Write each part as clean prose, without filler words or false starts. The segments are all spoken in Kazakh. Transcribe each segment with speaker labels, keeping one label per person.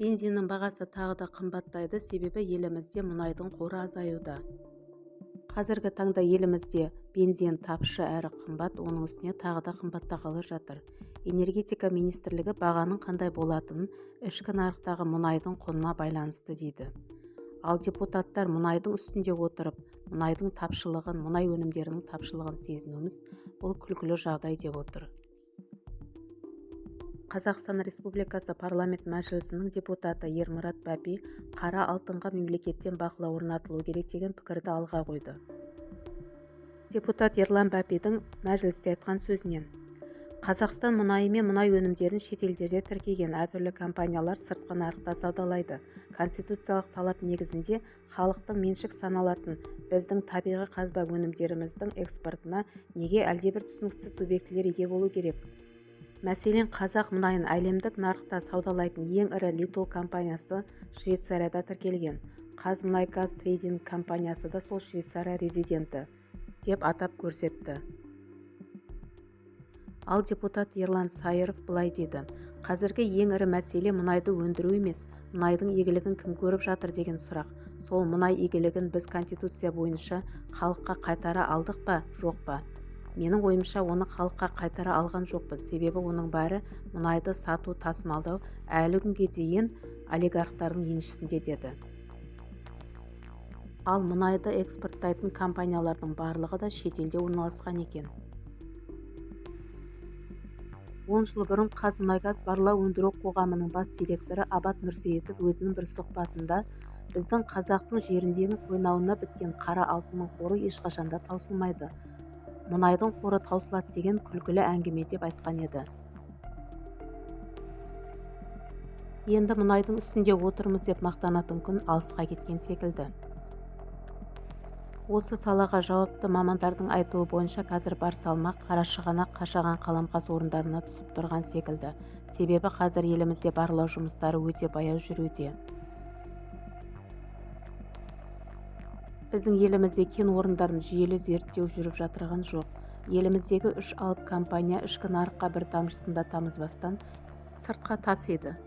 Speaker 1: Бензиннің бағасы тағы да қымбаттайды, себебі елімізде мұнайдың қоры азаюда. Қазіргі таңда елімізде бензин тапшы әрі қымбат, оның үстіне тағы да қымбаттағалы жатыр. Энергетика министрлігі бағаның қандай болатынын ішкі нарықтағы мұнайдың құнына байланысты дейді. Ал депутаттар мұнайдың үстінде отырып, мұнайдың тапшылығын, мұнай өнімдерінің тапшылығын сезінуіміз бұл күлкілі жағдай деп отыр. Қазақстан Республикасы парламент мәжілісінің депутаты Ермұрат Бәпи қара алтынға мемлекеттен бақылау орнатылуы керек деген пікірді алға қойды. Депутат Ерлан Бәпидің мәжілісте айтқан сөзінен: Қазақстан мұнайы мен мұнай өнімдерін шетелдерде тіркеген әртүрлі компаниялар сыртқы нарықта саудалайды. Конституциялық талап негізінде халықтың меншік саналатын біздің табиғи қазба өнімдеріміздің экспортына неге әлдебір түсініксіз субъектілер ие болу керек? Мәселен, қазақ мұнайын әлемдік нарықта саудалайтын ең ірі Литол компаниясы Швейцарияда тіркелген. Қазмұнайгаз трейдинг компаниясы да сол Швейцария резиденті деп атап көрсетті. Ал депутат Ерлан Сайыров былай деді: қазіргі ең ірі мәселе мұнайды өндіру емес, мұнайдың игілігін кім көріп жатыр деген сұрақ. Сол мұнай игілігін біз Конституция бойынша халыққа қайтара алдық па, жоқ па? Менің ойымша, оны халыққа қайтара алған жоқпыз, себебі оның бәрі мұнайды сату, тасымалдау әлі күнге дейін олигархтардың еншісінде деді. Ал мұнайды экспорттайтын компаниялардың барлығы да шетелде орналасқан екен. 10 жыл бұрын Қазмұнайгаз барлау өндіру қоғамының бас директоры Абат Нұрсейітов өзінің бір сұхбатында біздің қазақтың жеріндегі қойнауына біткен қара алтынның қоры ешқашанда таусылмайды, мұнайдың қоры таусылады деген күлкілі әңгіме деп айтқан еді. Енді мұнайдың үстінде отырмыз деп мақтанатын күн алысқа кеткен секілді. Осы салаға жауапты мамандардың айтуы бойынша қазір бар салмақ Қарашығанақ, Қашаған, Қаламқас орындарына түсіп тұрған секілді. Себебі қазір елімізде барлау жұмыстары өте баяу жүруде. Біздің елімізде кен орындарын жүйелі зерттеу жүріп жатырған жоқ. Еліміздегі 3 алып компания ішкі нарыққа бір тамшысында тамызбастан сыртқа тасиды.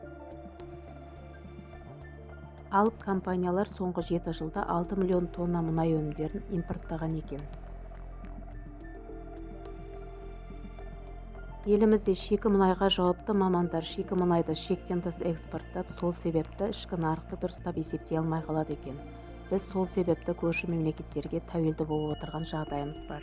Speaker 1: Алып компаниялар соңғы 7 жылда 6 миллион тонна мұнай өнімдерін импорттаған екен. Елімізде шикі мұнайға жауапты мамандар шикі мұнайды шектен тыс экспорттап, сол себепті ішкі нарықты дұрыстап есептей алмай қалады екен. Біз сол себепті көрші мемлекеттерге тәуелді болып отырған жағдайымыз бар.